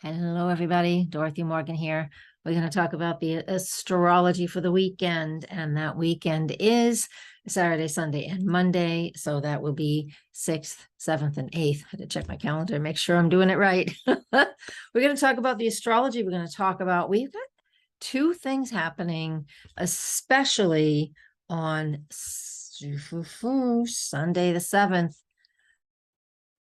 Hello, everybody. Dorothy Morgan here. We're going to talk about the astrology for the weekend, and that weekend is Saturday, Sunday, and Monday. So that will be 6th, 7th, and 8th. I had to check my calendar and make sure I'm doing it right. We're going to talk about the astrology. We're going to talk about, we've got two things happening, especially on Sunday the 7th.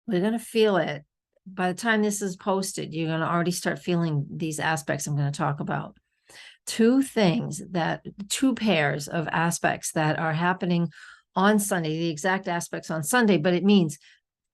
We're going to feel it. By the time this is posted, you're going to already start feeling these aspects I'm going to talk about. Two pairs of aspects that are happening on Sunday, the exact aspects on Sunday, but it means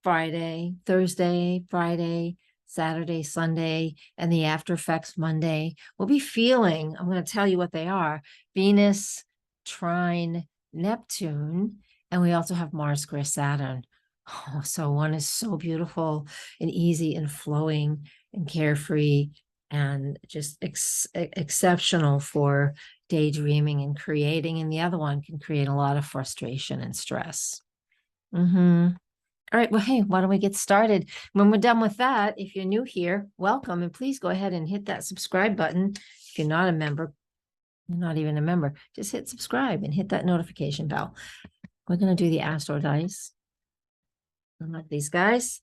Friday, Thursday, Friday, Saturday, Sunday, and the after effects Monday. We'll be feeling, I'm going to tell you what they are: Venus, trine, Neptune, and we also have Mars square Saturn. Oh, so one is so beautiful and easy and flowing and carefree and just exceptional for daydreaming and creating. And the other one can create a lot of frustration and stress. All right. Well, hey, why don't we get started? When we're done with that, if you're new here, welcome. And please go ahead and hit that subscribe button. If you're not a member, you're not even a member, just hit subscribe and hit that notification bell. We're going to do the Astro Dice. Like these guys.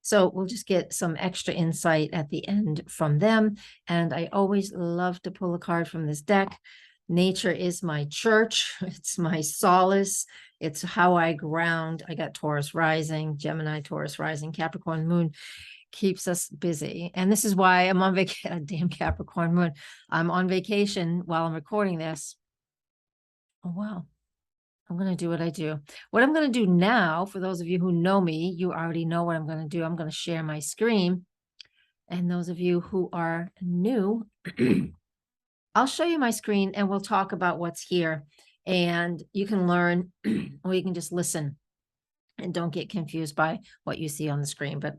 So we'll just get some extra insight at the end from them. And I always love to pull a card from this deck. Nature is my church. It's my solace. It's how I ground. I got Taurus rising, Gemini, Taurus rising, Capricorn moon keeps us busy. And this is why I'm on vacation. Damn Capricorn moon. I'm on vacation while I'm recording this. Oh, wow. I'm going to do what I do. What I'm going to do now, for those of you who know me, you already know what I'm going to do. I'm going to share my screen. And those of you who are new, I'll show you my screen and we'll talk about what's here. And you can learn or you can just listen and don't get confused by what you see on the screen. But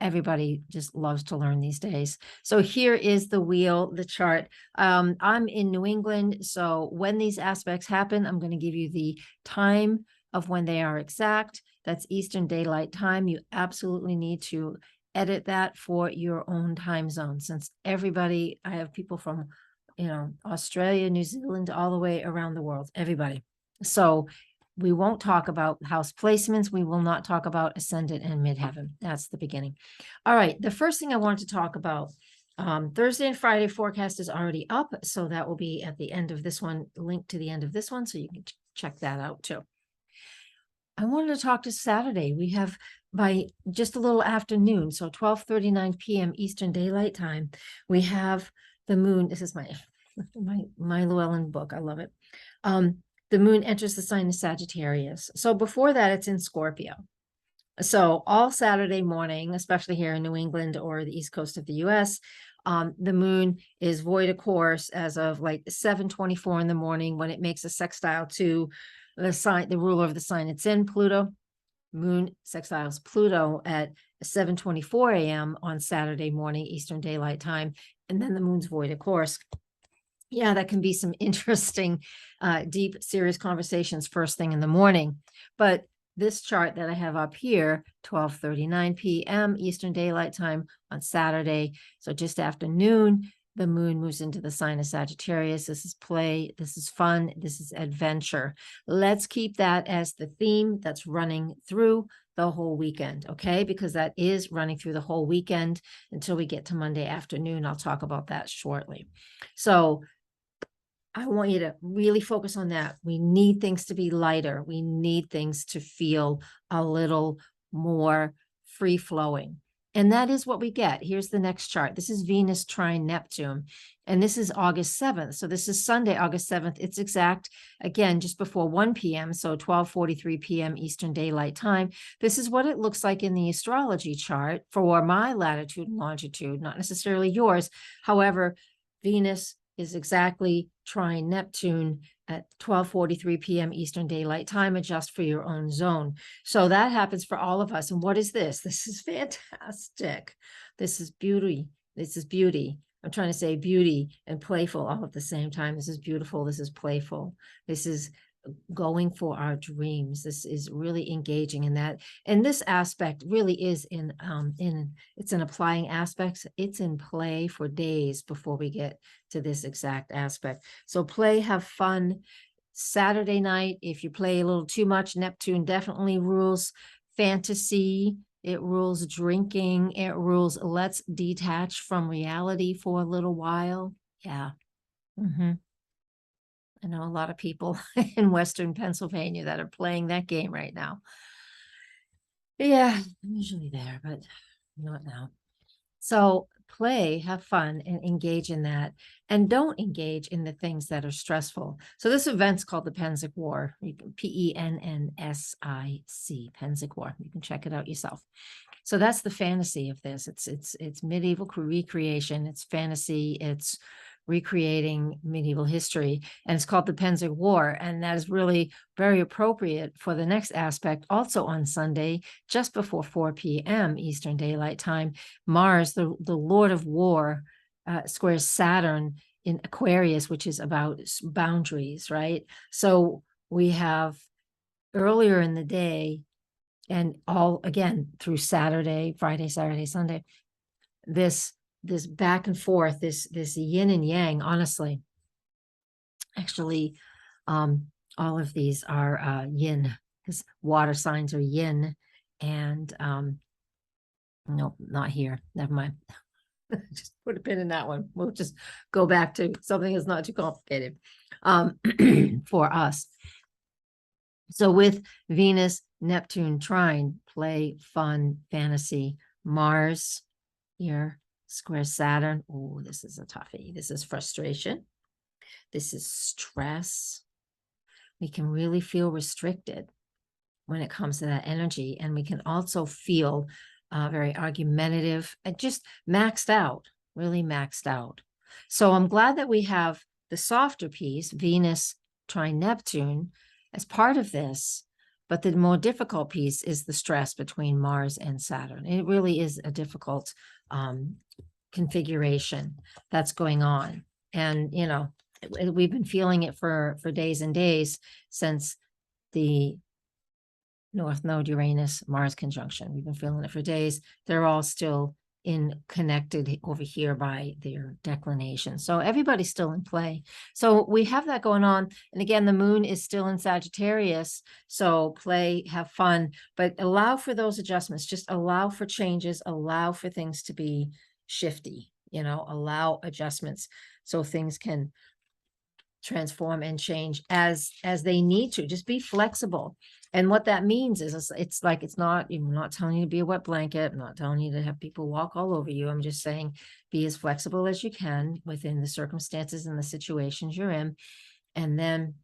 everybody just loves to learn these days. So here is the wheel, the chart. I'm in New England. So when these aspects happen, I'm going to give you the time of when they are exact. That's Eastern Daylight Time. You absolutely need to edit that for your own time zone, since I have people from, Australia, New Zealand, all the way around the world, everybody. So we won't talk about house placements. We will not talk about ascendant and midheaven. That's the beginning. All right. The first thing I want to talk about, Thursday and Friday forecast is already up. So that will be at the end of this one, linked to the end of this one. So you can check that out too. I wanted to talk to Saturday. We have by just a little afternoon. So 12:39 p.m. Eastern Daylight Time. We have the moon. This is my Llewellyn book. I love it. The moon enters the sign of Sagittarius. So before that, it's in Scorpio. So all Saturday morning, especially here in New England or the East Coast of the US, the moon is void of course as of like 7:24 in the morning, when it makes a sextile to the sign, the ruler of the sign it's in, Pluto. Moon sextiles Pluto at 7:24 a.m. on Saturday morning, Eastern Daylight Time. And then the moon's void of course. Yeah, that can be some interesting, deep, serious conversations first thing in the morning. But this chart that I have up here, 12:39 p.m. Eastern Daylight Time on Saturday. So just after noon, the moon moves into the sign of Sagittarius. This is play. This is fun. This is adventure. Let's keep that as the theme that's running through the whole weekend, okay? Because that is running through the whole weekend until we get to Monday afternoon. I'll talk about that shortly. So I want you to really focus on that. We need things to be lighter. We need things to feel a little more free flowing. And that is what we get. Here's the next chart. This is Venus trine Neptune. And this is August 7th. So this is Sunday, August 7th. It's exact, again, just before 1 p.m. So 12:43 p.m. Eastern Daylight Time. This is what it looks like in the astrology chart for my latitude and longitude, not necessarily yours. However, Venus is exactly trine Neptune at 12:43 p.m. Eastern Daylight Time. Adjust for your own zone. So that happens for all of us. And what is this? This is fantastic. This is beauty. This is beauty. I'm trying to say beauty and playful all at the same time. This is beautiful. This is playful. This is going for our dreams. This is really engaging in that. And this aspect really is it's an applying aspect. It's in play for days before we get to this exact aspect. So play, have fun. Saturday night, if you play a little too much, Neptune definitely rules fantasy. It rules drinking. It rules let's detach from reality for a little while. Yeah. I know a lot of people in Western Pennsylvania that are playing that game right now. Yeah, I'm usually there, but not now. So play, have fun, and engage in that. And don't engage in the things that are stressful. So this event's called the Pensic War. You can Pensic, Pensic War. You can check it out yourself. So that's the fantasy of this. It's medieval recreation. It's fantasy. It's recreating medieval history, and it's called the Pensic War, and that is really very appropriate for the next aspect. Also on Sunday, just before 4 p.m. Eastern Daylight Time, Mars, the Lord of War, squares Saturn in Aquarius, which is about boundaries, right? So we have earlier in the day, and all again through Saturday, Friday, Saturday, Sunday, this back and forth, this yin and yang. Honestly, actually, all of these are yin, because water signs are yin, and nope, not here. Never mind. Just put a pin in that one. We'll just go back to something that's not too complicated for us. So with Venus, Neptune trine, play, fun, fantasy, Mars here, square Saturn. Oh, this is a toughie. This is frustration. This is stress. We can really feel restricted when it comes to that energy. And we can also feel very argumentative and just maxed out, really maxed out. So I'm glad that we have the softer piece, Venus trine Neptune, as part of this. But the more difficult piece is the stress between Mars and Saturn. It really is a difficult configuration that's going on. And, you know, we've been feeling it for days and days since the North Node Uranus Mars conjunction. We've been feeling it for days. They're all still connected over here by their declination. So everybody's still in play. So we have that going on. And again, the moon is still in Sagittarius. So play, have fun, but allow for those adjustments. Just allow for changes, allow for things to be shifty, you know, allow adjustments so things can transform and change as they need to. Just be flexible. And what that means is it's like, it's not, I'm not telling you to be a wet blanket. I'm not telling you to have people walk all over you. I'm just saying, be as flexible as you can within the circumstances and the situations you're in. And then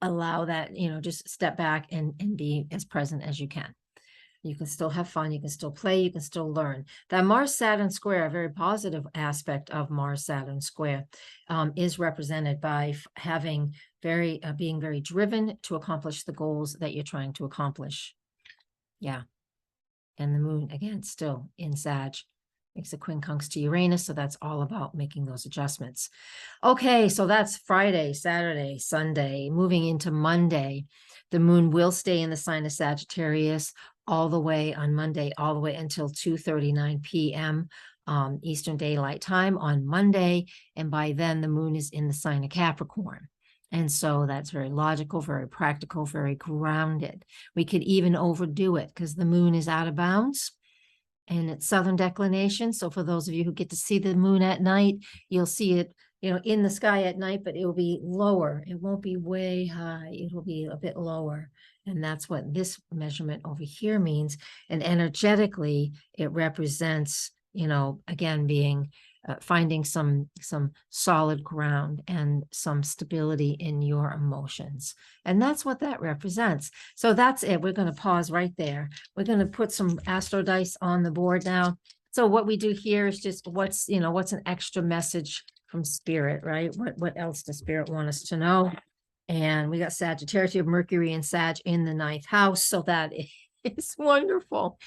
allow that, you know, just step back and be as present as you can. You can still have fun. You can still play. You can still learn. That Mars-Saturn square, a very positive aspect of Mars-Saturn square, is represented by having being very driven to accomplish the goals that you're trying to accomplish. Yeah. And the moon, again, still in Sag, makes a quincunx to Uranus. So that's all about making those adjustments. Okay, so that's Friday, Saturday, Sunday. Moving into Monday, the moon will stay in the sign of Sagittarius all the way on Monday, all the way until 2:39 p.m. Eastern Daylight Time on Monday. And by then, the moon is in the sign of Capricorn. And so that's very logical, very practical, very grounded. We could even overdo it because the moon is out of bounds and it's southern declination. So for those of you who get to see the moon at night, you'll see it, you know, in the sky at night, but it will be lower. It won't be way high. It will be a bit lower. And that's what this measurement over here means. And energetically, it represents, you know, again, being finding some solid ground and some stability in your emotions. And that's what that represents. So that's it. We're going to pause right there. We're going to put some astro dice on the board now. So what we do here is just what's an extra message from spirit, right? What else does spirit want us to know? And we got Sagittarius, you have Mercury and Sag in the 9th house. So that is wonderful.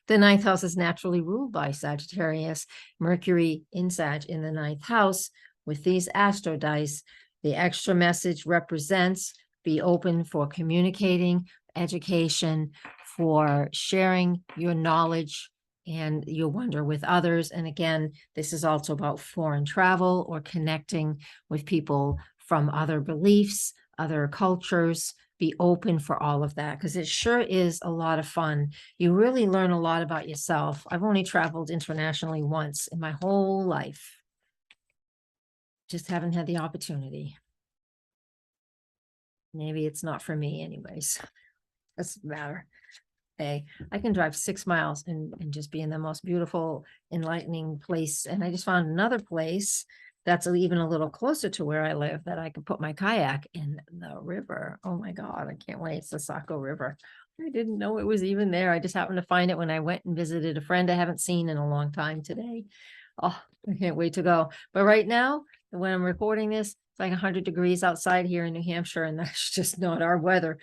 The 9th house is naturally ruled by Sagittarius. Mercury in Sag in the 9th house with these astro dice. The extra message represents Be open for communicating, education, for sharing your knowledge and your wonder with others. And again, this is also about foreign travel or connecting with people from other beliefs, other cultures. Be open for all of that, because it sure is a lot of fun. You really learn a lot about yourself. I've only traveled internationally once in my whole life. Just haven't had the opportunity. Maybe it's not for me anyways. Doesn't matter. Hey, I can drive 6 miles and just be in the most beautiful, enlightening place. And I just found another place that's even a little closer to where I live that I could put my kayak in the river. Oh my God, I can't wait. It's the Saco River. I didn't know it was even there. I just happened to find it when I went and visited a friend I haven't seen in a long time today. Oh, I can't wait to go. But right now, when I'm recording this, it's like 100 degrees outside here in New Hampshire, and that's just not our weather.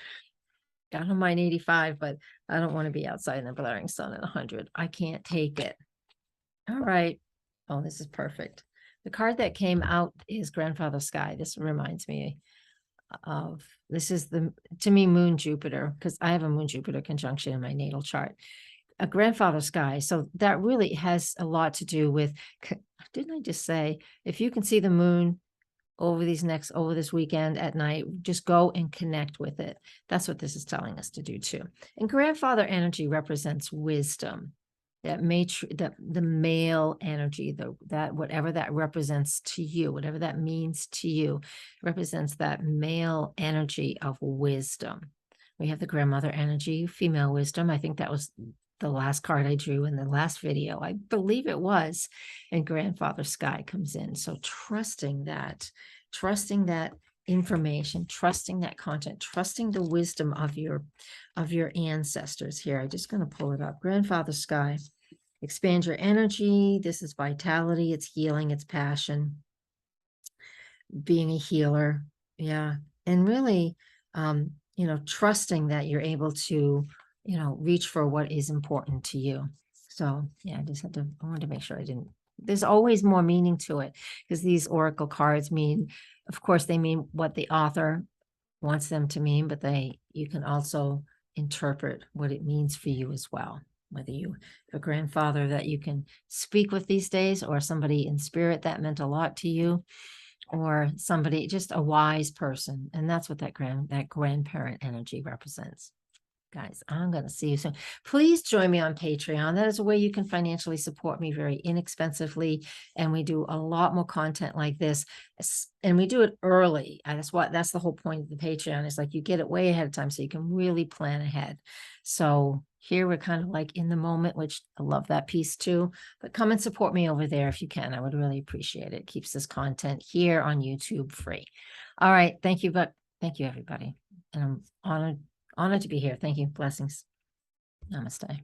I don't mind 85, but I don't want to be outside in the blaring sun at 100. I can't take it. All right. Oh, this is perfect. The card that came out is Grandfather Sky. This reminds me of, this is to me, Moon Jupiter, because I have a Moon Jupiter conjunction in my natal chart. A Grandfather Sky. So that really has a lot to do with, didn't I just say, if you can see the moon over this weekend at night, just go and connect with it. That's what this is telling us to do too. And grandfather energy represents wisdom, that the male energy, that whatever that represents to you, whatever that means to you, represents that male energy of wisdom. We have the grandmother energy, female wisdom. I think that was the last card I drew in the last video. I believe it was. And Grandfather Sky comes in. So trusting that information, trusting that content, trusting the wisdom of your ancestors here. I'm just going to pull it up. Grandfather Sky. Expand your energy. This is vitality. It's healing. It's passion. Being a healer. Yeah. And really, trusting that you're able to, reach for what is important to you. So yeah, I wanted to make sure there's always more meaning to it, because these oracle cards mean, of course, they mean what the author wants them to mean, but you can also interpret what it means for you as well. Whether you have a grandfather that you can speak with these days, or somebody in spirit that meant a lot to you, or somebody, just a wise person. And that's what that grandparent energy represents. Guys, I'm going to see you soon. Please join me on Patreon. That is a way you can financially support me very inexpensively. And we do a lot more content like this. And we do it early. That's the whole point of the Patreon, is like you get it way ahead of time so you can really plan ahead. So here we're kind of like in the moment, which I love that piece too. But come and support me over there if you can. I would really appreciate it. It keeps this content here on YouTube free. All right. Thank you. But thank you, everybody. And I'm honored to be here. Thank you. Blessings. Namaste.